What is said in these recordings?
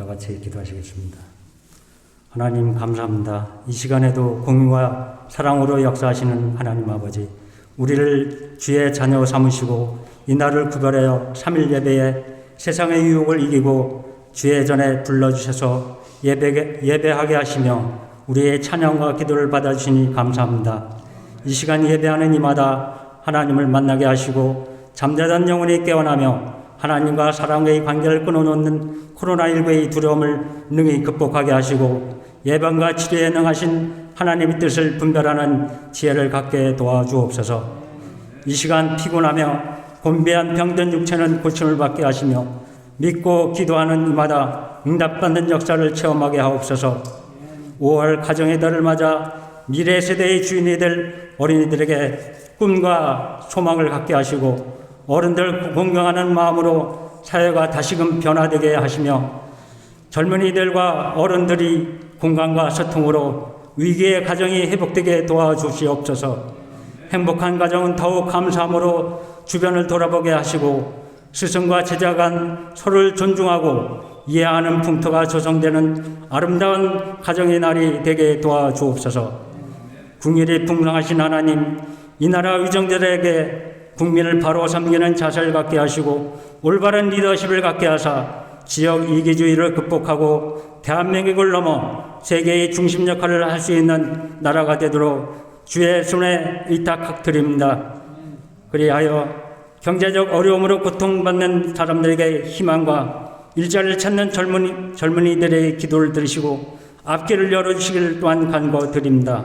같이 기도하시겠습니다. 하나님 감사합니다. 이 시간에도 공의와 사랑으로 역사하시는 하나님 아버지, 우리를 주의 자녀 삼으시고 이 날을 구별하여 3일 예배에 세상의 유혹을 이기고 주의 전에 불러주셔서 예배하게 하시며 우리의 찬양과 기도를 받아주시니 감사합니다. 이 시간 예배하는 이마다 하나님을 만나게 하시고 잠자던 영혼이 깨어나며 하나님과 사람과의 관계를 끊어놓는 코로나19의 두려움을 능히 극복하게 하시고 예방과 치료에 능하신 하나님의 뜻을 분별하는 지혜를 갖게 도와주옵소서. 이 시간 피곤하며 곤비한 병든 육체는 고침을 받게 하시며 믿고 기도하는 이마다 응답받는 역사를 체험하게 하옵소서. 5월 가정의 달을 맞아 미래 세대의 주인이 될 어린이들에게 꿈과 소망을 갖게 하시고 어른들 공경하는 마음으로 사회가 다시금 변화되게 하시며 젊은이들과 어른들이 공감과 소통으로 위기의 가정이 회복되게 도와주시옵소서. 행복한 가정은 더욱 감사함으로 주변을 돌아보게 하시고 스승과 제자 간 서로를 존중하고 이해하는 풍토가 조성되는 아름다운 가정의 날이 되게 도와주옵소서. 궁일이 풍성하신 하나님, 이 나라 위정들에게 국민을 바로 섬기는 자세를 갖게 하시고 올바른 리더십을 갖게 하사 지역 이기주의를 극복하고 대한민국을 넘어 세계의 중심 역할을 할 수 있는 나라가 되도록 주의 손에 의탁드립니다. 그리하여 경제적 어려움으로 고통받는 사람들에게 희망과 일자리를 찾는 젊은이들의 기도를 들으시고 앞길을 열어주시길 또한 간구드립니다.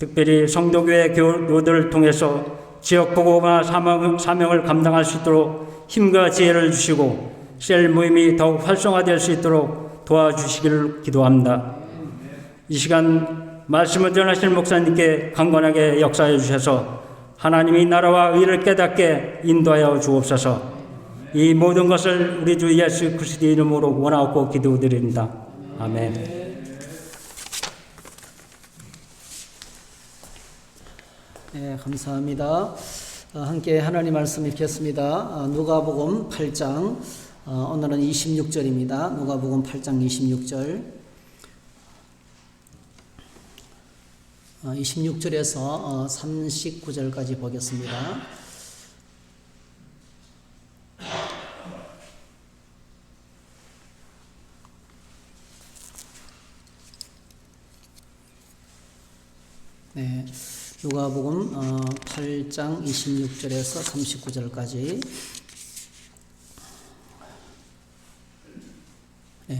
특별히 성도교회 교우들을 통해서 지역 보고와 사명을 감당할 수 있도록 힘과 지혜를 주시고 셀 모임이 더욱 활성화될 수 있도록 도와주시기를 기도합니다. 이 시간 말씀을 전하실 목사님께 강건하게 역사해 주셔서 하나님의 나라와 의를 깨닫게 인도하여 주옵소서. 이 모든 것을 우리 주 예수 그리스도의 이름으로 원하고 기도드립니다. 아멘. 네, 감사합니다. 함께 하나님 말씀 읽겠습니다. 누가복음 8장, 오늘은 26절입니다. 누가복음 8장 26절. 26절에서 39절까지 보겠습니다. 네, 누가복음 8장 26절에서 39절까지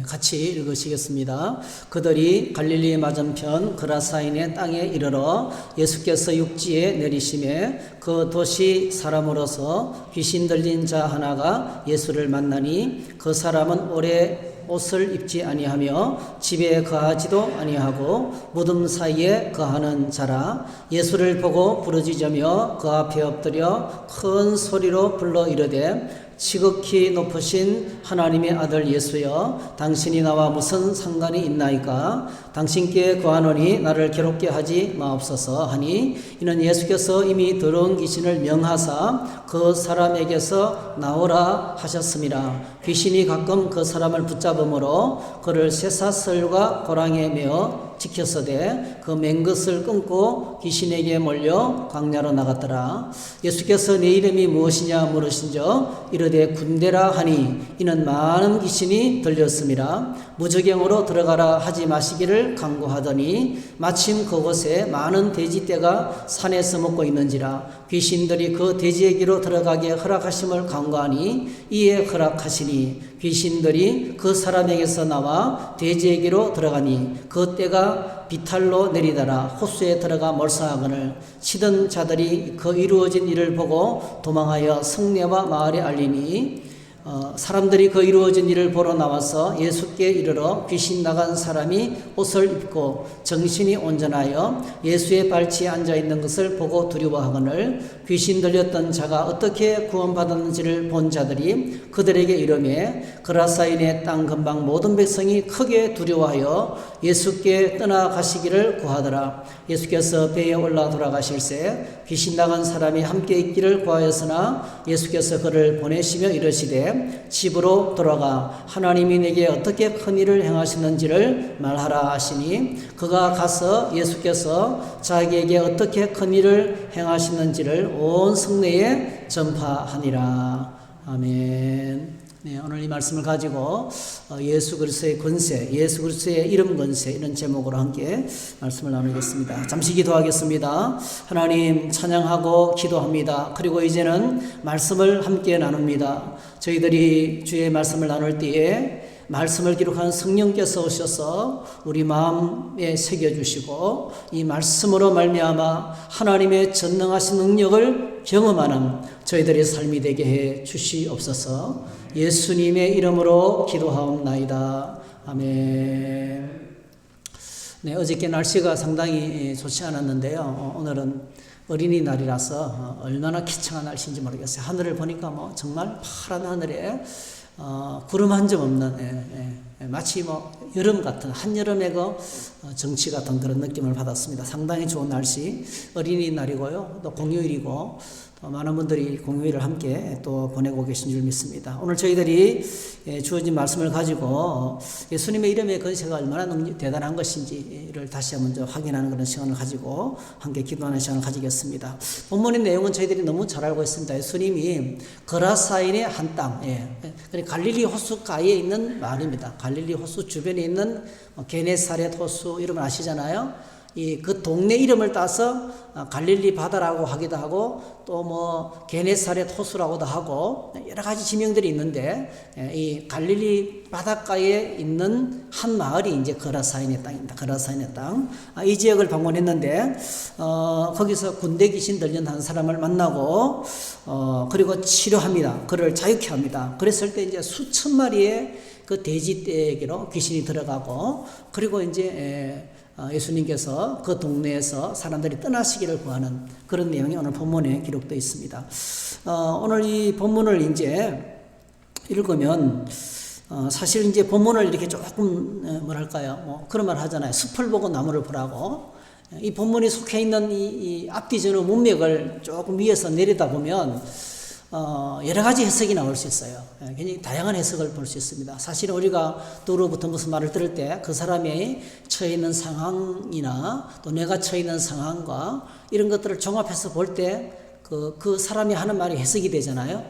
같이 읽으시겠습니다. 그들이 갈릴리 맞은편 그라사인의 땅에 이르러 예수께서 육지에 내리심에 그 도시 사람으로서 귀신 들린 자 하나가 예수를 만나니 그 사람은 오래 옷을 입지 아니하며 집에 거하지도 아니하고 무덤 사이에 거하는 자라. 예수를 보고 부르짖으며 그 앞에 엎드려 큰 소리로 불러 이르되 지극히 높으신 하나님의 아들 예수여, 당신이 나와 무슨 상관이 있나이까? 당신께 거하노니 나를 괴롭게 하지 마옵소서 하니, 이는 예수께서 이미 더러운 귀신을 명하사 그 사람에게서 나오라 하셨습니다. 귀신이 가끔 그 사람을 붙잡음으로 그를 쇠사슬과 고랑에 메어 지켰으되 그 맨 것을 끊고 귀신에게 몰려 광야로 나갔더라. 예수께서 내 이름이 무엇이냐 물으신저 이르되 군대라 하니, 이는 많은 귀신이 들렸습니다. 무저갱으로 들어가라 하지 마시기를 강구하더니 마침 그곳에 많은 돼지떼가 산에서 먹고 있는지라. 귀신들이 그 돼지에게로 들어가게 허락하심을 강구하니 이에 허락하시니 귀신들이 그 사람에게서 나와 돼지에게로 들어가니 그 떼가 비탈로 내리더라. 호수에 들어가 몰사하거늘 치던 자들이 그 이루어진 일을 보고 도망하여 성내와 마을에 알리니 사람들이 그 이루어진 일을 보러 나와서 예수께 이르러 귀신 나간 사람이 옷을 입고 정신이 온전하여 예수의 발치에 앉아있는 것을 보고 두려워하거늘 귀신 들렸던 자가 어떻게 구원받았는지를 본 자들이 그들에게 이르매 그라사인의 땅 근방 모든 백성이 크게 두려워하여 예수께 떠나가시기를 구하더라. 예수께서 배에 올라 돌아가실새 귀신 나간 사람이 함께 있기를 구하였으나 예수께서 그를 보내시며 이르시되 이르시되 집으로 돌아가 하나님이 내게 어떻게 큰 일을 행하셨는지를 말하라 하시니 그가 가서 예수께서 자기에게 어떻게 큰 일을 행하셨는지를 온 성내에 전파하니라. 아멘. 네, 오늘 이 말씀을 가지고 예수 그리스도의 권세, 예수 그리스도의 이름 권세 이런 제목으로 함께 말씀을 나누겠습니다. 잠시 기도하겠습니다. 하나님 찬양하고 기도합니다. 그리고 이제는 말씀을 함께 나눕니다. 저희들이 주의 말씀을 나눌 때에 말씀을 기록한 성령께서 오셔서 우리 마음에 새겨주시고 이 말씀으로 말미암아 하나님의 전능하신 능력을 경험하는 저희들의 삶이 되게 해 주시옵소서. 예수님의 이름으로 기도하옵나이다. 아멘. 네, 어저께 날씨가 상당히 좋지 않았는데요. 오늘은 어린이날이라서 얼마나 기청한 날씨인지 모르겠어요. 하늘을 보니까 뭐 정말 파란 하늘에 구름 한 점 없는 마치 뭐 여름 같은 한여름의 그 정치 같은 그런 느낌을 받았습니다. 상당히 좋은 날씨, 어린이날이고요. 또 공휴일이고 많은 분들이 공휴일을 함께 또 보내고 계신 줄 믿습니다. 오늘 저희들이 주어진 말씀을 가지고 예수님의 이름의 권세가 얼마나 대단한 것인지를 다시 한번 확인하는 그런 시간을 가지고 함께 기도하는 시간을 가지겠습니다. 본문의 내용은 저희들이 너무 잘 알고 있습니다. 예수님이 거라사인의 한 땅, 갈릴리 호수가에 있는 마을입니다. 갈릴리 호수 주변에 있는 게네사렛 호수 이름을 아시잖아요. 그 동네 이름을 따서 갈릴리 바다라고 하기도 하고 또 뭐 게네사렛 호수라고도 하고 여러 가지 지명들이 있는데 이 갈릴리 바닷가에 있는 한 마을이 이제 거라사인의 땅입니다. 거라사인의 땅. 이 지역을 방문했는데 거기서 군대 귀신 들린 한 사람을 만나고 그리고 치료합니다. 그를 자유케 합니다. 그랬을 때 이제 수천 마리의 그 돼지 떼에게로 귀신이 들어가고 그리고 이제 예수님께서 그 동네에서 사람들이 떠나시기를 구하는 그런 내용이 오늘 본문에 기록되어 있습니다. 오늘 이 본문을 이제 읽으면 사실 이제 본문을 이렇게 조금 뭐랄까요, 뭐 그런 말 하잖아요. 숲을 보고 나무를 보라고. 이 본문이 속해 있는 이 앞뒤 전후 문맥을 조금 위에서 내려다보면 여러 가지 해석이 나올 수 있어요. 굉장히 다양한 해석을 볼 수 있습니다. 사실 우리가 누구로부터 무슨 말을 들을 때 그 사람이 처해 있는 상황이나 또 내가 처해 있는 상황과 이런 것들을 종합해서 볼 때 그 사람이 하는 말이 해석이 되잖아요.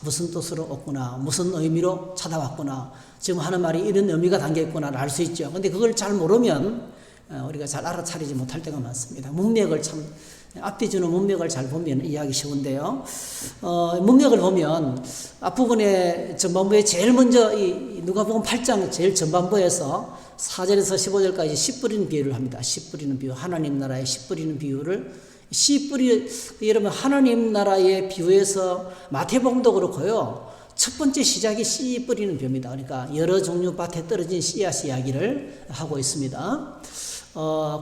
무슨 뜻으로 왔구나, 무슨 의미로 찾아왔구나, 지금 하는 말이 이런 의미가 담겨 있구나를 알 수 있죠. 근데 그걸 잘 모르면 우리가 잘 알아차리지 못할 때가 많습니다. 문맥을 참 앞뒤 주는 문맥을 잘 보면 이해하기 쉬운데요. 문맥을 보면 앞부분에 전반부에 제일 먼저 이 누가복음 8장 제일 전반부에서 4절에서 15절까지 씨 뿌리는 비유를 합니다. 씨 뿌리는 비유, 하나님 나라의 씨 뿌리는 비유를 여러분 하나님 나라의 비유에서 마태복음도 그렇고요. 첫 번째 시작이 씨 뿌리는 비유입니다. 그러니까 여러 종류 밭에 떨어진 씨앗 이야기를 하고 있습니다.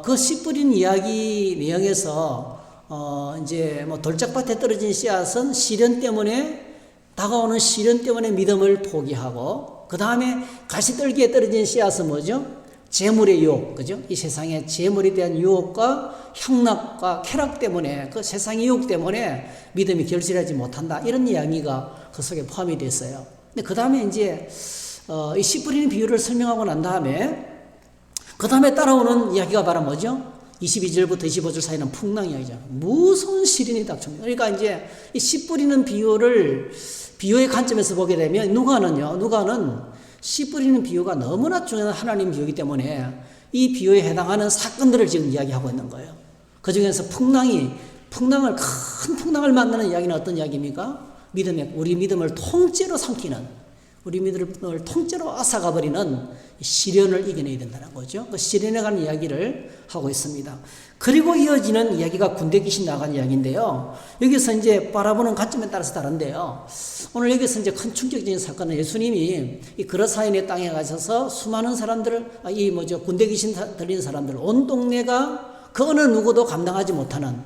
그 씨 뿌린 이야기 내용에서 이제 뭐 돌짝밭에 떨어진 씨앗은 시련 때문에 다가오는 시련 때문에 믿음을 포기하고 그 다음에 가시떨기에 떨어진 씨앗은 뭐죠? 재물의 유혹, 그죠? 이 세상의 재물에 대한 유혹과 향락과 쾌락 때문에 그 세상의 유혹 때문에 믿음이 결실하지 못한다. 이런 이야기가 그 속에 포함이 됐어요. 근데 그 다음에 이제 이 씨 뿌리는 비유를 설명하고 난 다음에 그 다음에 따라오는 이야기가 바로 뭐죠? 22절부터 25절 사이는 풍랑 이야기죠. 무서운 시련이 닥칩니다. 그러니까 이제 이 씨 뿌리는 비유를 비유의 관점에서 보게 되면 누가는 씨 뿌리는 비유가 너무나 중요한 하나님 비유이기 때문에 이 비유에 해당하는 사건들을 지금 이야기하고 있는 거예요. 그 중에서 큰 풍랑을 만나는 이야기는 어떤 이야기입니까? 우리 믿음을 통째로 삼키는, 우리 믿음을 통째로 앗아가버리는 시련을 이겨내야 된다는 거죠. 그 시련에 관한 이야기를 하고 있습니다. 그리고 이어지는 이야기가 군대 귀신 나간 이야기인데요. 여기서 이제 바라보는 관점에 따라서 다른데요. 오늘 여기서 이제 큰 충격적인 사건은 예수님이 이 거라사인의 땅에 가셔서 수많은 사람들을, 군대 귀신 들린 사람들, 온 동네가 그 어느 누구도 감당하지 못하는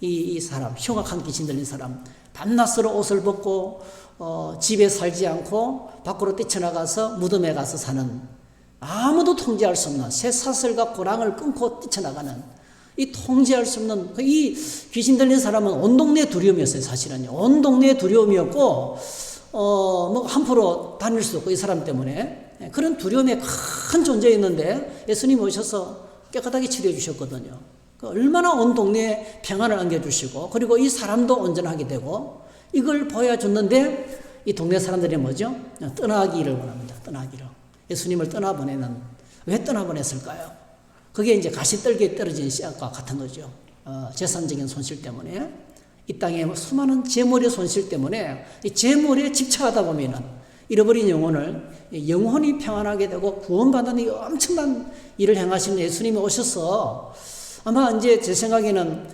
이 사람, 흉악한 귀신 들린 사람, 밤낮으로 옷을 벗고 집에 살지 않고 밖으로 뛰쳐나가서 무덤에 가서 사는, 아무도 통제할 수 없는 쇠사슬과 고랑을 끊고 뛰쳐나가는, 이 통제할 수 없는 이 귀신 들린 사람은 온 동네의 두려움이었어요. 사실은요. 온 동네의 두려움이었고 뭐 함부로 다닐 수 없고 이 사람 때문에 그런 두려움의 큰 존재였는데 예수님이 오셔서 깨끗하게 치료해 주셨거든요. 얼마나 온 동네에 평안을 안겨주시고 그리고 이 사람도 온전하게 되고 이걸 보여줬는데 이 동네 사람들이 뭐죠? 떠나기를 원합니다. 떠나기를. 예수님을 떠나보내는 왜 떠나보냈을까요? 그게 이제 가시떨기에 떨어진 씨앗과 같은 거죠. 재산적인 손실 때문에 이 땅에 수많은 재물의 손실 때문에 이 재물에 집착하다 보면은 잃어버린 영혼을 영혼이 평안하게 되고 구원받는 이 엄청난 일을 행하시는 예수님이 오셔서 아마 이제 제 생각에는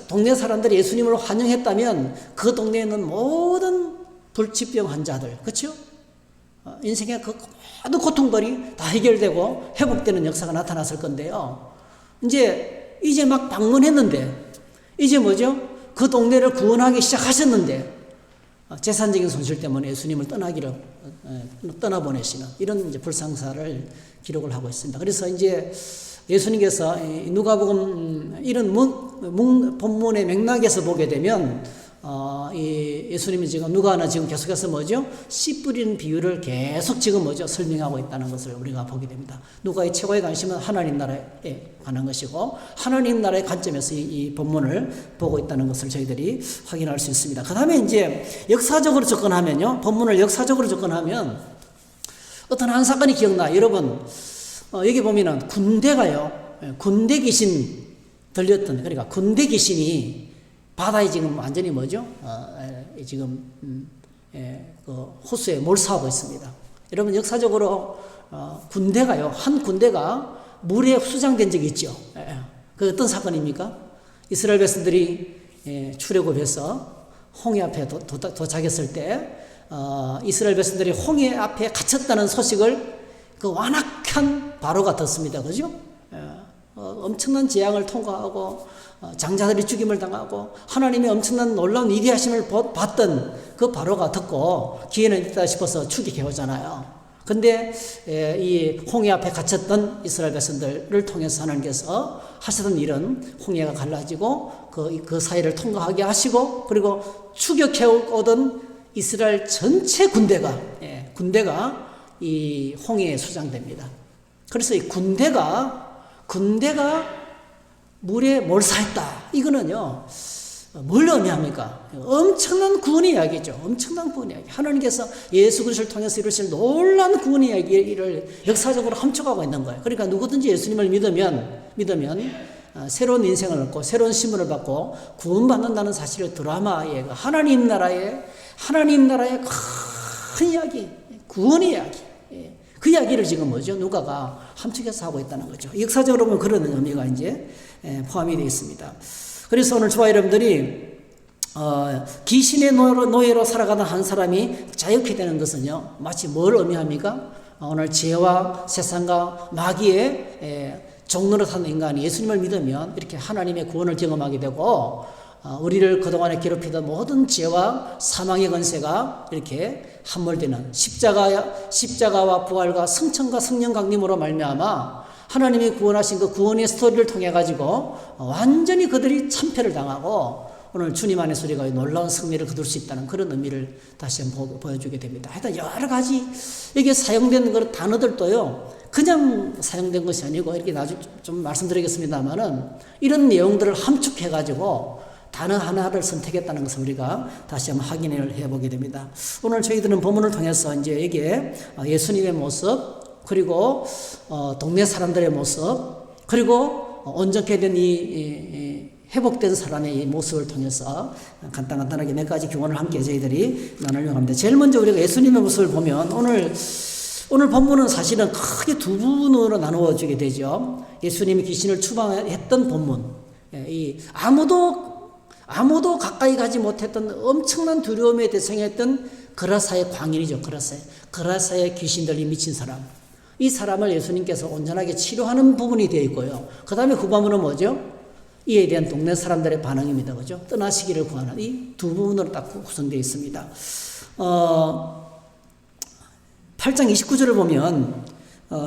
동네 사람들이 예수님을 환영했다면 그 동네에 있는 모든 불치병 환자들, 그렇죠? 인생의 그 모든 고통들이 다 해결되고 회복되는 역사가 나타났을 건데요. 이제 막 방문했는데 이제 뭐죠? 그 동네를 구원하기 시작하셨는데 재산적인 손실 때문에 예수님을 떠나보내시는 이런 이제 불상사를 기록을 하고 있습니다. 그래서 이제 예수님께서 누가복음 이런 본문의 맥락에서 보게 되면 이 예수님이 지금 누가는 지금 계속해서 뭐죠? 씨 뿌리는 비유를 계속 지금 뭐죠? 설명하고 있다는 것을 우리가 보게 됩니다. 누가의 최고의 관심은 하나님 나라에 관한 것이고 하나님 나라의 관점에서 이 본문을 보고 있다는 것을 저희들이 확인할 수 있습니다. 그 다음에 이제 역사적으로 접근하면요. 본문을 역사적으로 접근하면 어떤 한 사건이 기억나. 여러분 여기 보면은 군대가요. 군대 귀신 들렸던 그러니까 군대 귀신이 바다에 지금 완전히 뭐죠? 지금 그 호수에 몰사하고 있습니다. 여러분 역사적으로 군대가요, 한 군대가 물에 수장된 적이 있죠. 그 어떤 사건입니까? 이스라엘 백성들이 출애굽해서 홍해 앞에 도착했을 때 이스라엘 백성들이 홍해 앞에 갇혔다는 소식을 그 완악한 바로가 듣습니다. 그죠? 엄청난 재앙을 통과하고 장자들이 죽임을 당하고 하나님의 엄청난 놀라운 위대하심을 봤던 그 바로가 듣고 기회는 있다 싶어서 추격해 오잖아요. 근데 이 홍해 앞에 갇혔던 이스라엘 백성들을 통해서 하나님께서 하시던 일은 홍해가 갈라지고 그 사이를 통과하게 하시고 그리고 추격해 오던 이스라엘 전체 군대가 이 홍해에 수장됩니다. 그래서 이 군대가 물에 몰사했다. 이거는요, 뭘 의미합니까? 엄청난 구원의 이야기죠. 엄청난 구원의 이야기. 하나님께서 예수 그리스도를 통해서 이루실 놀라운 구원의 이야기를 역사적으로 함축하고 있는 거예요. 그러니까 누구든지 예수님을 믿으면 새로운 인생을 얻고 새로운 신분을 받고 구원받는다는 사실을 드라마의 하나님 나라의 큰 이야기, 구원의 이야기. 그 이야기를 지금 뭐죠? 누가가 함축해서 하고 있다는 거죠. 역사적으로 보면 그런 의미가 이제 포함이 되어 있습니다. 그래서 오늘 저와 여러분들이 귀신의 노예로 살아가는 한 사람이 자유케 되는 것은요, 마치 뭘 의미합니까? 오늘 죄와 세상과 마귀의 종로로 사는 인간이 예수님을 믿으면 이렇게 하나님의 구원을 경험하게 되고 우리를 그동안에 괴롭히던 모든 죄와 사망의 권세가 이렇게 함몰되는 십자가와 부활과 성천과 성령 강림으로 말미암아 하나님이 구원하신 그 구원의 스토리를 통해 가지고 완전히 그들이 참패를 당하고 오늘 주님 안에서 우리가 놀라운 승리를 거둘 수 있다는 그런 의미를 다시 한번 보여주게 됩니다. 하여튼 여러 가지 여기에 사용된 그런 단어들도요, 그냥 사용된 것이 아니고 이렇게 나중에 좀 말씀드리겠습니다만은 이런 내용들을 함축해 가지고 단어 하나를 선택했다는 것을 우리가 다시 한번 확인을 해보게 됩니다. 오늘 저희들은 본문을 통해서 이제 여기에 예수님의 모습, 그리고 동네 사람들의 모습, 그리고 온전케 된 이 회복된 사람의 이 모습을 통해서 간단하게 몇 가지 교훈을 함께 저희들이 나누려고 합니다. 제일 먼저 우리가 예수님의 모습을 보면 오늘 본문은 사실은 크게 두 부분으로 나누어지게 되죠. 예수님이 귀신을 추방했던 본문, 아무도 가까이 가지 못했던 엄청난 두려움에 대성했던 그라사의 광인이죠. 그라사의 귀신들이 미친 사람. 이 사람을 예수님께서 온전하게 치료하는 부분이 되어 있고요. 그 다음에 후반부는 뭐죠? 이에 대한 동네 사람들의 반응입니다. 그죠? 떠나시기를 구하는 이 두 부분으로 딱 구성되어 있습니다. 8장 29절을 보면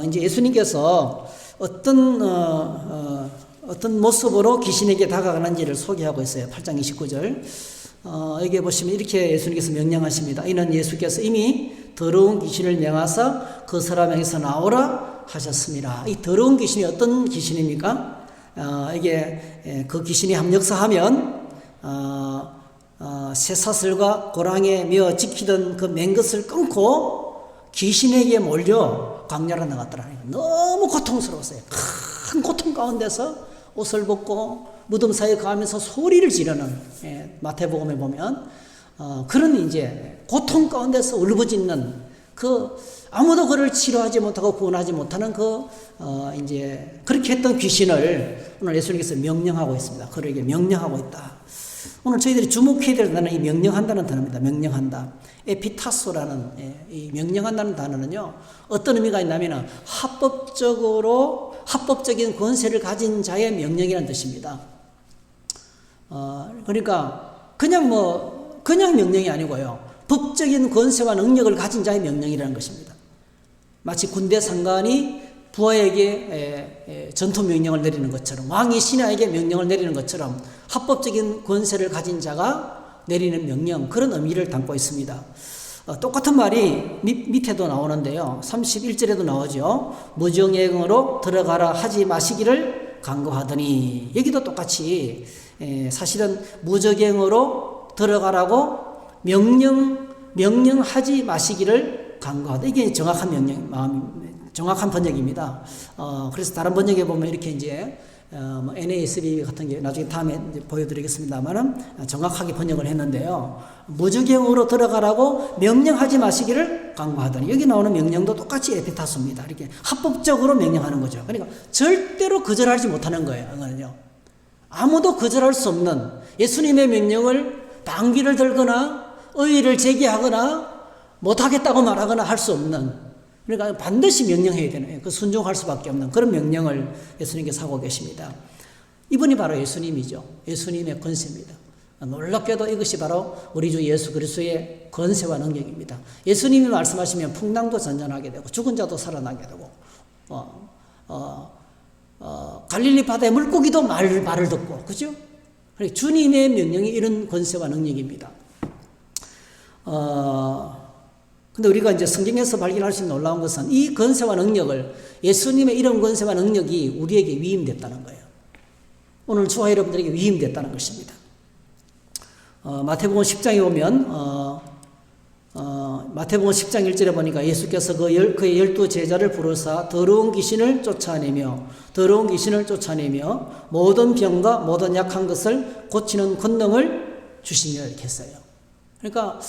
이제 예수님께서 어떤 모습으로 귀신에게 다가가는지를 소개하고 있어요. 8장 29절. 여기 보시면 이렇게 예수님께서 명령하십니다. 이는 예수께서 이미 더러운 귀신을 명하사 그 사람에게서 나오라 하셨습니다. 이 더러운 귀신이 어떤 귀신입니까? 이게 그 귀신이 합력사하면 쇠사슬과 고랑에 메어 지키던 그 맹것을 끊고 귀신에게 몰려 광야로 나갔더라는 거예요. 너무 고통스러웠어요. 큰 고통 가운데서 옷을 벗고 무덤 사이에 가면서 소리를 지르는, 마태복음에 보면 그런 이제 고통 가운데서 울부짖는 그 아무도 그를 치료하지 못하고 구원하지 못하는 이제 그렇게 했던 귀신을 오늘 예수님께서 명령하고 있습니다. 그에게 명령하고 있다. 오늘 저희들이 주목해야 될 단어는 이 명령한다는 단어입니다. 명령한다. 에피타소라는 이 명령한다는 단어는요, 어떤 의미가 있냐면 합법적인 권세를 가진 자의 명령이라는 뜻입니다. 그러니까 그냥 명령이 아니고요, 법적인 권세와 능력을 가진 자의 명령이라는 것입니다. 마치 군대 상관이 부하에게 전투 명령을 내리는 것처럼, 왕이 신하에게 명령을 내리는 것처럼 합법적인 권세를 가진 자가 내리는 명령, 그런 의미를 담고 있습니다. 똑같은 말이 밑에도 나오는데요, 31절에도 나오죠. 무정행으로 들어가라 하지 마시기를 간구하더니, 여기도 똑같이 사실은 무정행으로 들어가라고 명령하지 마시기를 간구하다. 이게 정확한 번역입니다. 그래서 다른 번역에 보면 이렇게 이제 NASB 같은 게 나중에 다음에 이제 보여드리겠습니다만은 정확하게 번역을 했는데요. 무주경으로 들어가라고 명령하지 마시기를 강구하더니, 여기 나오는 명령도 똑같이 에피타소입니다. 이렇게 합법적으로 명령하는 거죠. 그러니까 절대로 거절하지 못하는 거예요. 이거는요. 아무도 거절할 수 없는 예수님의 명령을 방귀를 들거나 의의를 제기하거나 못하겠다고 말하거나 할 수 없는, 그러니까 반드시 명령해야 되는, 그 순종할 수밖에 없는 그런 명령을 예수님께서 하고 계십니다. 이분이 바로 예수님이죠. 예수님의 권세입니다. 놀랍게도 이것이 바로 우리 주 예수 그리스도의 권세와 능력입니다. 예수님이 말씀하시면 풍랑도 잔잔하게 되고 죽은 자도 살아나게 되고 갈릴리 바다의 물고기도 말을 듣고, 그죠? 주님의 명령이 이런 권세와 능력입니다. 근데 우리가 이제 성경에서 발견할 수 있는 놀라운 것은 이 권세와 능력을, 예수님의 이런 권세와 능력이 우리에게 위임됐다는 거예요. 오늘 저와 여러분들에게 위임됐다는 것입니다. 마태복음 10장에 보면 마태복음 10장 1절에 보니까 예수께서 그의 12 제자를 부르사 더러운 귀신을 쫓아내며 모든 병과 모든 약한 것을 고치는 권능을 주시며 이렇게 했어요. 그러니까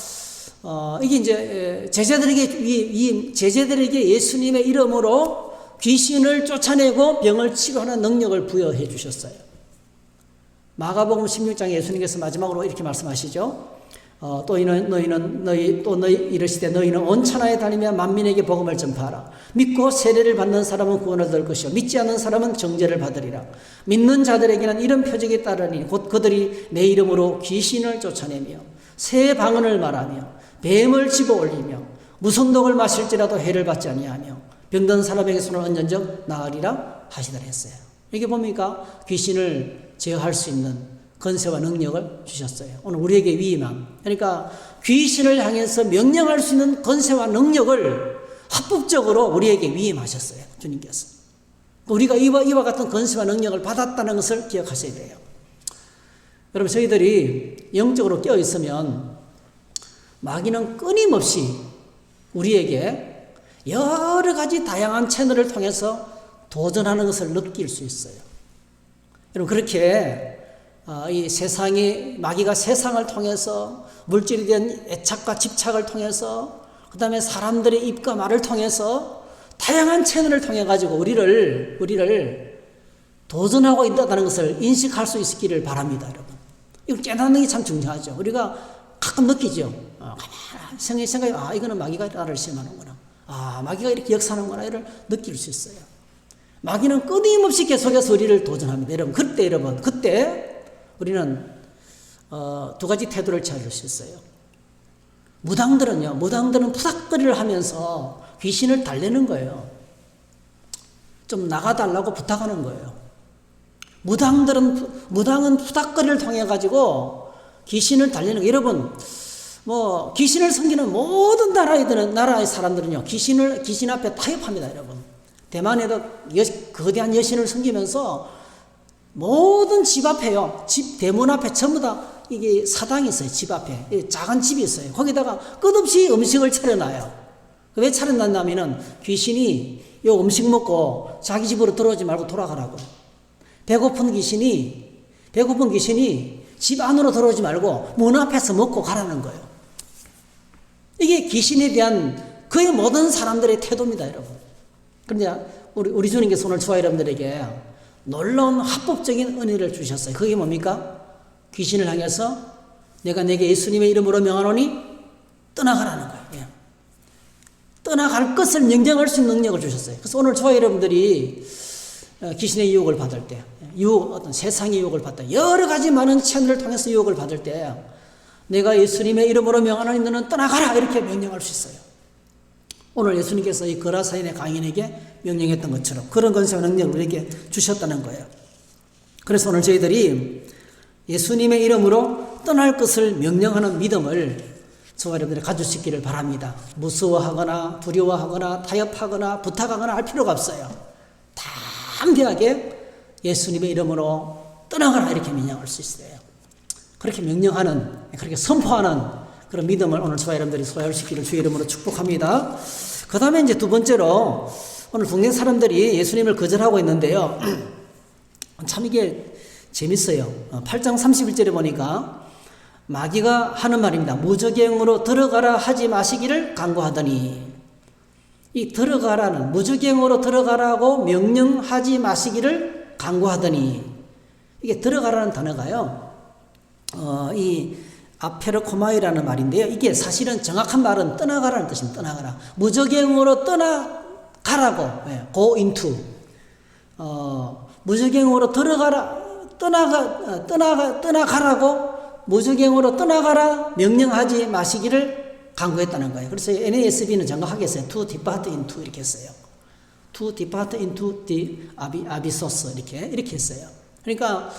이게 이제 제자들에게 예수님의 이름으로 귀신을 쫓아내고 병을 치료하는 능력을 부여해 주셨어요. 마가복음 16장에 예수님께서 마지막으로 이렇게 말씀하시죠. 또 너희 이르시되 너희는 온 천하에 다니며 만민에게 복음을 전파하라. 믿고 세례를 받는 사람은 구원을 얻을 것이요 믿지 않는 사람은 정죄를 받으리라. 믿는 자들에게는 이런 표적이 따르니 곧 그들이 내 이름으로 귀신을 쫓아내며 새 방언을 말하며 뱀을 집어 올리며 무슨 독을 마실지라도 해를 받지 아니하며 병든 사람에게 손을 얹은즉 나으리라 하시더라 했어요. 이게 뭡니까? 귀신을 제어할 수 있는 권세와 능력을 주셨어요. 오늘 우리에게 위임함. 그러니까 귀신을 향해서 명령할 수 있는 권세와 능력을 합법적으로 우리에게 위임하셨어요. 주님께서. 우리가 이와 같은 권세와 능력을 받았다는 것을 기억하셔야 돼요. 여러분, 저희들이 영적으로 깨어 있으면 마귀는 끊임없이 우리에게 여러 가지 다양한 채널을 통해서 도전하는 것을 느낄 수 있어요. 여러분, 그렇게 이 세상이, 마귀가 세상을 통해서, 물질에 대한 애착과 집착을 통해서, 그 다음에 사람들의 입과 말을 통해서 다양한 채널을 통해 가지고 우리를 도전하고 있다는 것을 인식할 수 있기를 바랍니다, 여러분. 이걸 깨닫는 게 참 중요하죠. 우리가 가끔 느끼죠. 생각이, 이거는 마귀가 나를 시험하는구나. 마귀가 이렇게 역사하는구나. 이를 느낄 수 있어요. 마귀는 끊임없이 계속해서 우리를 도전합니다. 여러분, 그때 우리는 두 가지 태도를 취할 수 있어요. 무당들은 푸닥거리를 하면서 귀신을 달래는 거예요. 좀 나가달라고 부탁하는 거예요. 무당은 푸닥거리를 통해 가지고 귀신을 달리는 거. 여러분, 귀신을 섬기는 모든 나라의 사람들은요, 귀신 앞에 타협합니다, 여러분. 대만에도 거대한 여신을 섬기면서 모든 집 앞에요, 집 대문 앞에 전부 다 이게 사당이 있어요, 집 앞에. 작은 집이 있어요. 거기다가 끝없이 음식을 차려놔요. 왜 차려놨냐면은 귀신이 요 음식 먹고 자기 집으로 들어오지 말고 돌아가라고. 배고픈 귀신이 집 안으로 들어오지 말고 문 앞에서 먹고 가라는 거예요. 이게 귀신에 대한 거의 모든 사람들의 태도입니다, 여러분. 그런데 우리 주님께서 오늘 저와 여러분들에게 놀라운 합법적인 은혜를 주셨어요. 그게 뭡니까? 귀신을 향해서 내가 내게 예수님의 이름으로 명하노니 떠나가라는 거예요. 예. 떠나갈 것을 명령할 수 있는 능력을 주셨어요. 그래서 오늘 저와 여러분들이 귀신의 유혹을 받을 때, 어떤 세상의 유혹을 받다, 여러 가지 많은 채널을 통해서 유혹을 받을 때, 내가 예수님의 이름으로 명하노니 너는 떠나가라 이렇게 명령할 수 있어요. 오늘 예수님께서 이 거라사인의 강인에게 명령했던 것처럼 그런 권세와 능력을 우리에게 주셨다는 거예요. 그래서 오늘 저희들이 예수님의 이름으로 떠날 것을 명령하는 믿음을 저와 여러분들이 가질 수 있기를 바랍니다. 무서워하거나 두려워하거나 타협하거나 부탁하거나 할 필요가 없어요. 담대하게 예수님의 이름으로 떠나가라 이렇게 명령할 수 있어요. 그렇게 명령하는, 그렇게 선포하는 그런 믿음을 오늘 저와 여러분들이 소유할 수 있기를 주의 이름으로 축복합니다. 그 다음에 이제 두 번째로 오늘 동네 사람들이 예수님을 거절하고 있는데요. 참 이게 재밌어요. 8장 31절에 보니까 마귀가 하는 말입니다. 무저갱으로 들어가라 하지 마시기를 간구하더니, 이 들어가라는, 무저갱으로 들어가라고 명령하지 마시기를 간구하더니, 이게 들어가라는 단어가요, 이 아페르코마이라는 말인데요. 이게 사실은 정확한 말은 떠나가라는 뜻입니다. 떠나가라. 무저갱으로 떠나가라고, go into. 무저갱으로 떠나가라고 무저갱으로 떠나가라 명령하지 마시기를 간구했다는 거예요. 그래서 NASB는 정확하게 했어요. to depart into 이렇게 했어요. to depart into the abyss 이렇게 했어요. 그러니까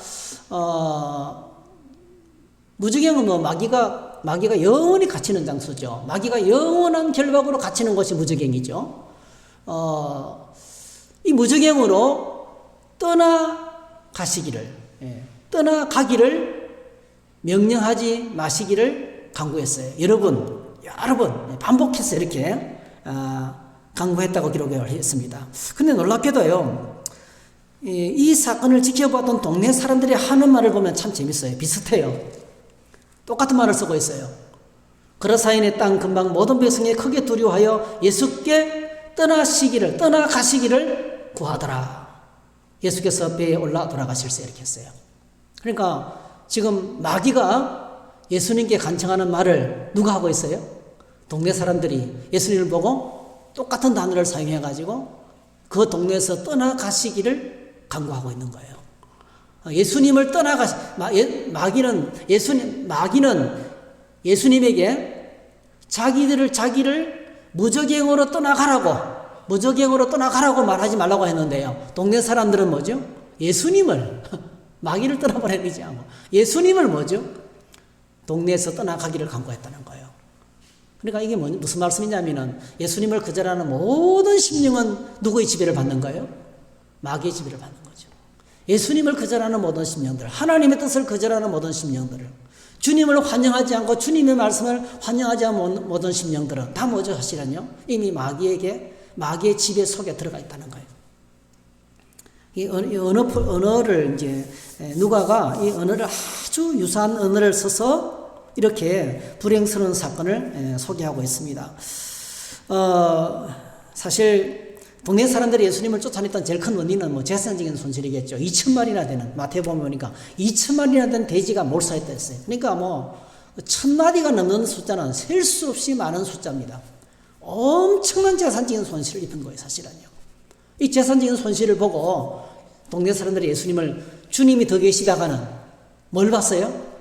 무저갱은 마귀가 영원히 갇히는 장소죠. 마귀가 영원한 결박으로 갇히는 것이 무저갱이죠. 이 무저갱으로 떠나가기를 명령하지 마시기를 간구했어요. 여러분 반복해서 이렇게 간구했다고 기록을 했습니다. 근데 놀랍게도요, 이 사건을 지켜봤던 동네 사람들이 하는 말을 보면 참 재밌어요. 비슷해요. 똑같은 말을 쓰고 있어요. 거라사인의 땅 근방 모든 백성이 크게 두려워하여 예수께 떠나가시기를 구하더라. 예수께서 배에 올라 돌아가실세 이렇게 했어요. 그러니까 지금 마귀가 예수님께 간청하는 말을 누가 하고 있어요? 동네 사람들이 예수님을 보고 똑같은 단어를 사용해가지고 그 동네에서 떠나가시기를 간구하고 있는 거예요. 예수님을 마귀는 예수님에게 자기를 무저갱으로 떠나가라고 말하지 말라고 했는데요. 동네 사람들은 뭐죠? 예수님을 마귀를 떠나보내지 않고 예수님을 뭐죠? 동네에서 떠나가기를 간구했다는 거예요. 그러니까 이게 무슨 말씀이냐면은 예수님을 거절하는 모든 심령은 누구의 지배를 받는 거예요? 마귀의 지배를 받는 거죠. 예수님을 거절하는 모든 심령들, 하나님의 뜻을 거절하는 모든 심령들을, 주님을 환영하지 않고 주님의 말씀을 환영하지 않은 모든 심령들은 다 뭐죠? 사실은요, 이미 마귀의 지배 속에 들어가 있다는 거예요. 이 언어를 이제 누가가 이 언어를 아주 유사한 언어를 써서 이렇게 불행스러운 사건을 소개하고 있습니다. 사실 동네 사람들이 예수님을 쫓아냈던 제일 큰 원인은 재산적인 손실이겠죠. 2,000마리나 되는, 마태복음 보니까 2,000마리나 되는 돼지가 몰사했다 했어요. 그러니까 1,000마리가 넘는 숫자는 셀 수 없이 많은 숫자입니다. 엄청난 재산적인 손실을 입은 거예요, 사실은요. 이 재산적인 손실을 보고 동네 사람들이 주님이 더 계시다가는 뭘 봤어요?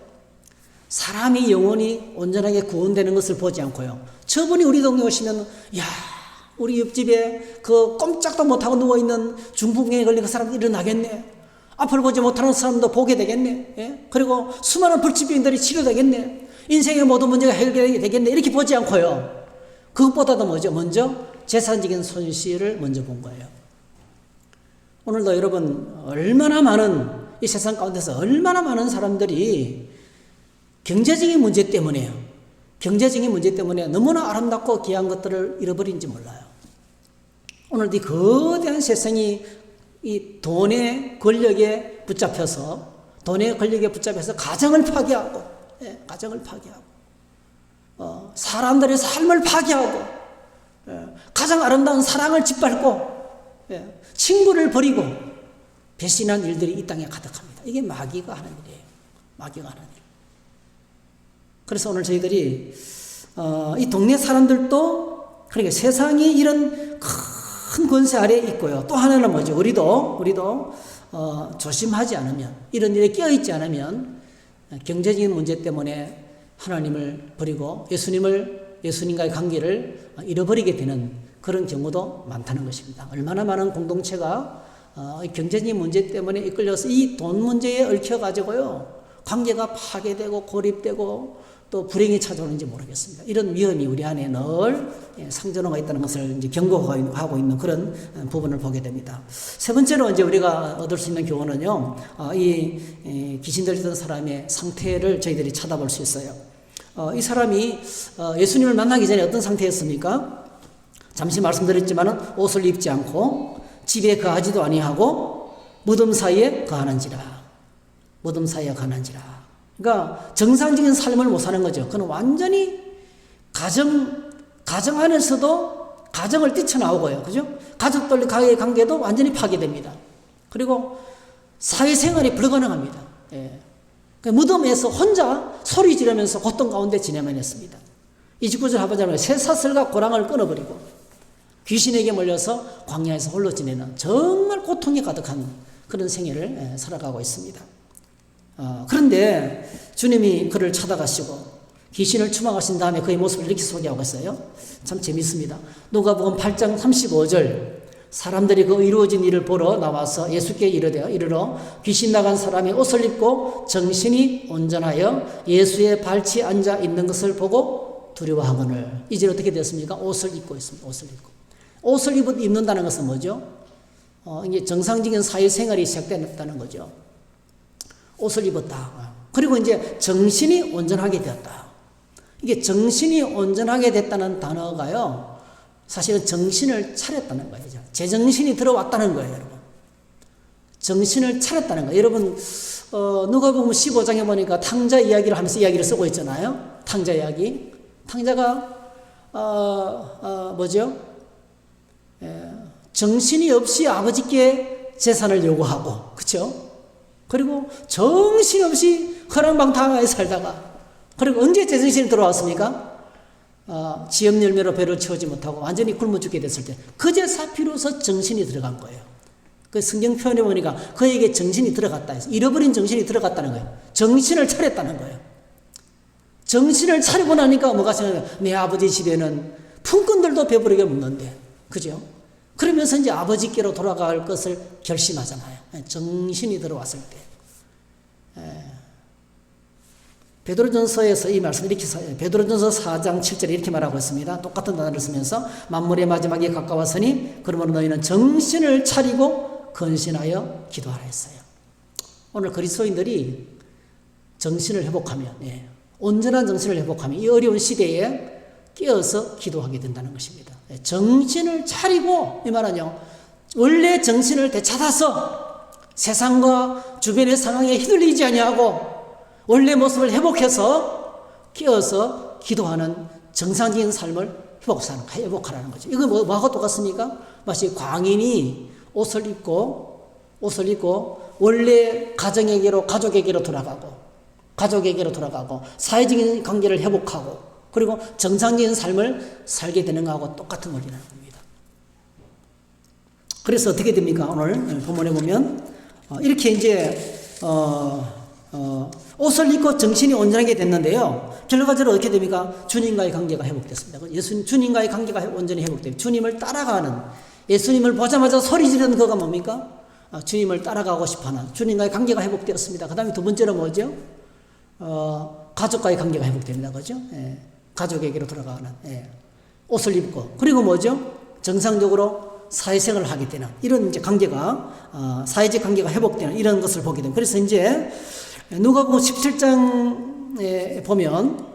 사람이 영원히 온전하게 구원되는 것을 보지 않고요, 저분이 우리 동네 오시면, 우리 옆집에 그 꼼짝도 못하고 누워있는 중풍에 걸린 그 사람 일어나겠네. 앞을 보지 못하는 사람도 보게 되겠네. 예? 그리고 수많은 불치병들이 치료되겠네. 인생의 모든 문제가 해결이 되겠네. 이렇게 보지 않고요. 그것보다도 뭐죠? 먼저 재산적인 손실을 먼저 본 거예요. 오늘도 여러분 얼마나 많은 이 세상 가운데서 얼마나 많은 사람들이 경제적인 문제 때문에요. 경제적인 문제 때문에 너무나 아름답고 귀한 것들을 잃어버린지 몰라요. 오늘 이 거대한 세상이 이 돈의 권력에 붙잡혀서 가정을 파괴하고, 가정을 파괴하고, 사람들의 삶을 파괴하고, 가장 아름다운 사랑을 짓밟고, 친구를 버리고 배신한 일들이 이 땅에 가득합니다. 이게 마귀가 하는 일이에요. 마귀가 하는 일. 그래서 오늘 저희들이 이 동네 사람들도 그러니까 세상이 이런 큰 권세 아래에 있고요. 또 하나는 뭐죠? 우리도 조심하지 않으면, 이런 일에 끼어있지 않으면 경제적인 문제 때문에 하나님을 버리고 예수님과의 관계를 잃어버리게 되는 그런 경우도 많다는 것입니다. 얼마나 많은 공동체가 경제적인 문제 때문에 이끌려서 이 돈 문제에 얽혀가지고요, 관계가 파괴되고 고립되고 또 불행이 찾아오는지 모르겠습니다. 이런 위험이 우리 안에 늘 상존하고 있다는 것을 이제 경고하고 있는 그런 부분을 보게 됩니다. 세 번째로 이제 우리가 얻을 수 있는 교훈은요, 이 귀신 들렸던 사람의 상태를 저희들이 찾아볼 수 있어요. 이 사람이 예수님을 만나기 전에 어떤 상태였습니까? 잠시 말씀드렸지만 옷을 입지 않고 집에 거하지도 아니하고 무덤 사이에 거하는지라. 그러니까 정상적인 삶을 못 사는 거죠. 그는 완전히 가정 안에서도 가정을 뛰쳐나오고요. 그죠? 가족들과의 관계도 완전히 파괴됩니다. 그리고 사회생활이 불가능합니다. 예. 무덤에서 혼자 소리 지르면서 고통 가운데 지내만 했습니다. 29절 하반절에 쇠사슬과 고랑을 끊어버리고 귀신에게 몰려서 광야에서 홀로 지내는 정말 고통이 가득한 그런 생애를 살아가고 있습니다. 그런데 주님이 그를 찾아가시고 귀신을 추방하신 다음에 그의 모습을 이렇게 소개하고 있어요. 참 재밌습니다. 누가복음 8장 35절 사람들이 그 이루어진 일을 보러 나와서 예수께 이르러 귀신 나간 사람이 옷을 입고 정신이 온전하여 예수의 발치에 앉아 있는 것을 보고 두려워하거늘. 이제 어떻게 됐습니까? 옷을 입고 있습니다. 옷을 입는다는 것은 뭐죠? 이게 정상적인 사회생활이 시작됐다는 거죠. 옷을 입었다. 그리고 이제 정신이 온전하게 되었다. 이게 정신이 온전하게 됐다는 단어가요, 사실은 정신을 차렸다는 거예요. 제정신이 들어왔다는 거예요, 여러분. 정신을 차렸다는 거예요. 여러분, 누가복음 15장에 보니까 탕자 이야기를 하면서 이야기를 쓰고 있잖아요. 탕자 이야기. 탕자가 뭐죠? 정신이 없이 아버지께 재산을 요구하고, 그렇죠? 그리고 정신없이 허랑방탕하게 살다가, 그리고 언제 제정신이 들어왔습니까? 지엄 열매로 배를 채우지 못하고 완전히 굶어 죽게 됐을 때 그제서 비로소 정신이 들어간 거예요. 그 성경 표현해 보니까 그에게 정신이 들어갔다 해서 잃어버린 정신이 들어갔다는 거예요. 정신을 차렸다는 거예요. 정신을 차리고 나니까 뭐가 생각나요? 내 아버지 집에는 품꾼들도 배부르게 먹는데, 그죠? 그러면서 이제 아버지께로 돌아갈 것을 결심하잖아요. 정신이 들어왔을 때. 베드로전서에서 이 말씀 이렇게 베드로전서 4장 7절에 이렇게 말하고 있습니다. 똑같은 단어를 쓰면서 만물의 마지막에 가까웠으니 그러므로 너희는 정신을 차리고 근신하여 기도하라 했어요. 오늘 그리스도인들이 정신을 회복하면, 온전한 정신을 회복하면 이 어려운 시대에 깨어서 기도하게 된다는 것입니다. 정신을 차리고, 이 말은요, 원래 정신을 되찾아서 세상과 주변의 상황에 휘둘리지 아니하고 원래 모습을 회복해서 깨어서 기도하는 정상적인 삶을 회복하라는 거죠. 이거 뭐하고 똑같습니까? 마치 광인이 옷을 입고 원래 가족에게로 돌아가고 사회적인 관계를 회복하고 그리고 정상적인 삶을 살게 되는 것하고 똑같은 원리라는 겁니다. 그래서 어떻게 됩니까? 오늘 본문에 보면 이렇게 이제 옷을 입고 정신이 온전하게 됐는데요. 결과적으로 어떻게 됩니까? 주님과의 관계가 회복됐습니다. 주님과의 관계가 온전히 회복됩니다. 주님을 따라가는, 예수님을 보자마자 소리 지르는 그가 뭡니까? 주님을 따라가고 싶어하는 주님과의 관계가 회복되었습니다. 그 다음에 두 번째로 뭐죠? 가족과의 관계가 회복됩니다. 그죠? 예. 가족에게로 돌아가는, 예. 옷을 입고, 그리고 뭐죠? 정상적으로 사회생활을 하게 되는 이런 이제 관계가, 사회적 관계가 회복되는 이런 것을 보게 됩니다. 그래서 이제 누가복음 17장에 보면,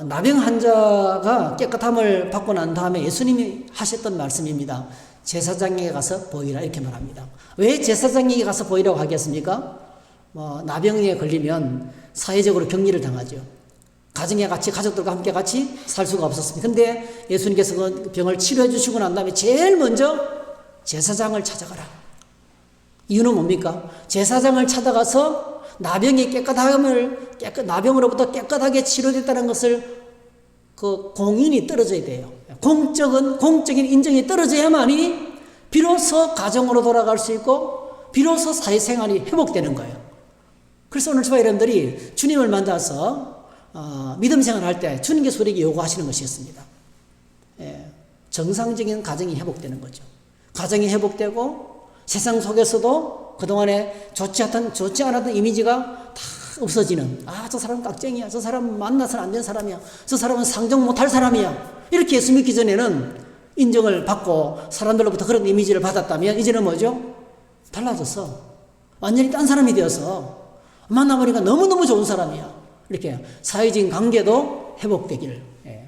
나병 환자가 깨끗함을 받고 난 다음에 예수님이 하셨던 말씀입니다. 제사장에게 가서 보이라 이렇게 말합니다. 왜 제사장에게 가서 보이라고 하겠습니까? 나병에 걸리면 사회적으로 격리를 당하죠. 가정에 같이 가족들과 함께 같이 살 수가 없었습니다. 근데 예수님께서 그 병을 치료해 주시고 난 다음에 제일 먼저 제사장을 찾아가라. 이유는 뭡니까? 제사장을 찾아가서 나병이 나병으로부터 깨끗하게 치료됐다는 것을 그 공인이 떨어져야 돼요. 공적인 인정이 떨어져야만이 비로소 가정으로 돌아갈 수 있고 비로소 사회생활이 회복되는 거예요. 그래서 오늘 저와 여러분들이 주님을 만나서 믿음 생활할 때 주님께서 우리에게 요구하시는 것이었습니다. 예, 정상적인 가정이 회복되는 거죠. 가정이 회복되고 세상 속에서도 그동안에 좋지 않았던 이미지가 다 없어지는, 저 사람은 깍쟁이야, 저 사람은 만나서는 안 되는 사람이야, 저 사람은 상종 못할 사람이야, 이렇게 예수 믿기 전에는 인정을 받고 사람들로부터 그런 이미지를 받았다면 이제는 뭐죠? 달라졌어. 완전히 딴 사람이 되어서 만나보니까 너무너무 좋은 사람이야. 이렇게 사회적인 관계도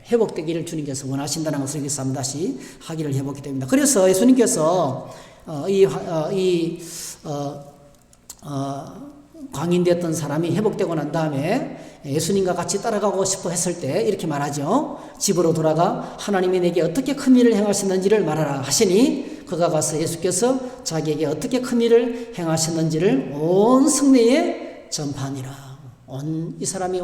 회복되기를 주님께서 원하신다는 것을 여기서 한번 다시 하기를 해보게 됩니다. 그래서 예수님께서 광인되었던 사람이 회복되고 난 다음에 예수님과 같이 따라가고 싶어 했을 때 이렇게 말하죠. 집으로 돌아가 하나님이 내게 어떻게 큰 일을 행하셨는지를 말하라 하시니 그가 가서 예수께서 자기에게 어떻게 큰 일을 행하셨는지를 온 성내에 전파하니라. 이 사람이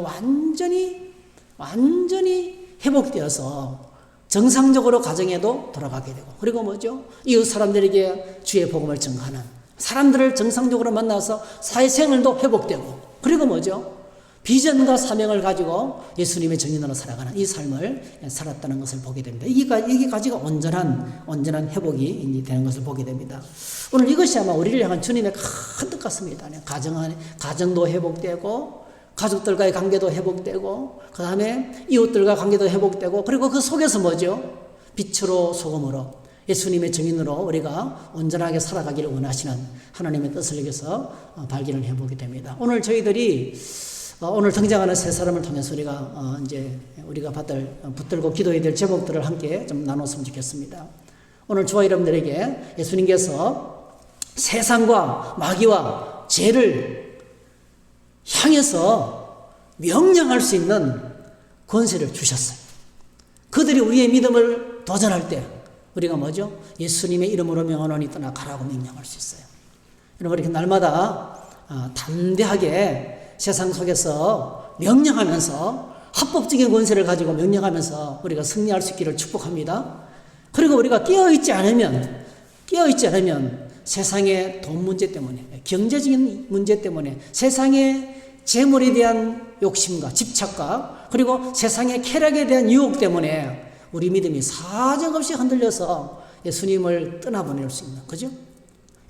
완전히 회복되어서 정상적으로 가정에도 돌아가게 되고, 그리고 뭐죠? 이웃 사람들에게 주의 복음을 전가하는, 사람들을 정상적으로 만나서 사회생활도 회복되고, 그리고 뭐죠? 비전과 사명을 가지고 예수님의 증인으로 살아가는 이 삶을 살았다는 것을 보게 됩니다. 여기까지가 온전한 회복이 되는 것을 보게 됩니다. 오늘 이것이 아마 우리를 향한 주님의 큰 뜻 같습니다. 가정도 회복되고, 가족들과의 관계도 회복되고, 그 다음에 이웃들과 관계도 회복되고, 그리고 그 속에서 뭐죠? 빛으로 소금으로 예수님의 증인으로 우리가 온전하게 살아가기를 원하시는 하나님의 뜻을 여기서 발견을 해보게 됩니다. 오늘 저희들이 오늘 등장하는 세 사람을 통해서 우리가 붙들고 기도해야 될 제목들을 함께 좀 나눴으면 좋겠습니다. 오늘 저와 여러분들에게 예수님께서 세상과 마귀와 죄를 향해서 명령할 수 있는 권세를 주셨어요. 그들이 우리의 믿음을 도전할 때 우리가 뭐죠? 예수님의 이름으로 명하노니 떠나 가라고 명령할 수 있어요. 여러분, 이렇게 날마다 담대하게 세상 속에서 명령하면서 합법적인 권세를 가지고 명령하면서 우리가 승리할 수 있기를 축복합니다. 그리고 우리가 깨어있지 않으면 세상의 돈 문제 때문에, 경제적인 문제 때문에, 세상의 재물에 대한 욕심과 집착과, 그리고 세상의 쾌락에 대한 유혹 때문에 우리 믿음이 사정없이 흔들려서 예수님을 떠나보낼 수 있는, 그죠?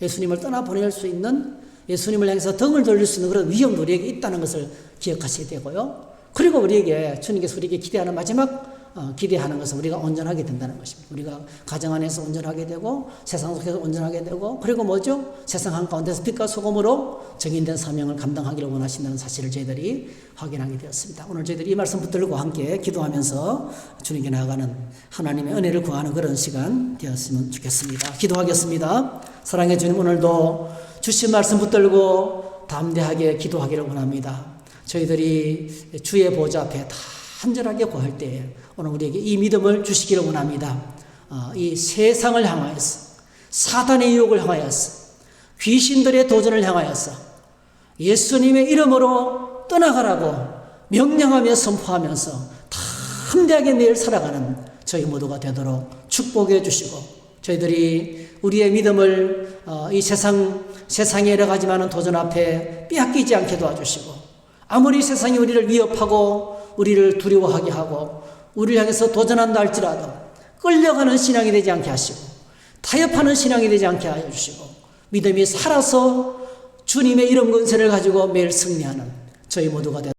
예수님을 떠나보낼 수 있는, 예수님을 향해서 등을 돌릴 수 있는 그런 위험도 우리에게 있다는 것을 기억하셔야 되고요. 그리고 우리에게, 주님께서 우리에게 기대하는 마지막 기대하는 것은 우리가 온전하게 된다는 것입니다. 우리가 가정 안에서 온전하게 되고, 세상 속에서 온전하게 되고, 그리고 뭐죠? 세상 한가운데서 빛과 소금으로 정인된 사명을 감당하기를 원하신다는 사실을 저희들이 확인하게 되었습니다. 오늘 저희들이 이 말씀 붙들고 함께 기도하면서 주님께 나아가는 하나님의 은혜를 구하는 그런 시간 되었으면 좋겠습니다. 기도하겠습니다. 사랑의 주님, 오늘도 주신 말씀 붙들고 담대하게 기도하기를 원합니다. 저희들이 주의 보좌 앞에 간절하게 구할 때에 오늘 우리에게 이 믿음을 주시기를 원합니다. 이 세상을 향하여서, 사단의 유혹을 향하여서, 귀신들의 도전을 향하여서 예수님의 이름으로 떠나가라고 명령하며 선포하면서 담대하게 매일 살아가는 저희 모두가 되도록 축복해 주시고, 저희들이 우리의 믿음을 이 세상의 여러 가지 많은 도전 앞에 빼앗기지 않게 도와주시고, 아무리 세상이 우리를 위협하고 우리를 두려워하게 하고 우리를 향해서 도전한다 할지라도 끌려가는 신앙이 되지 않게 하시고, 타협하는 신앙이 되지 않게 하여 주시고 믿음이 살아서 주님의 이름 권세를 가지고 매일 승리하는 저희 모두가 되옵소서.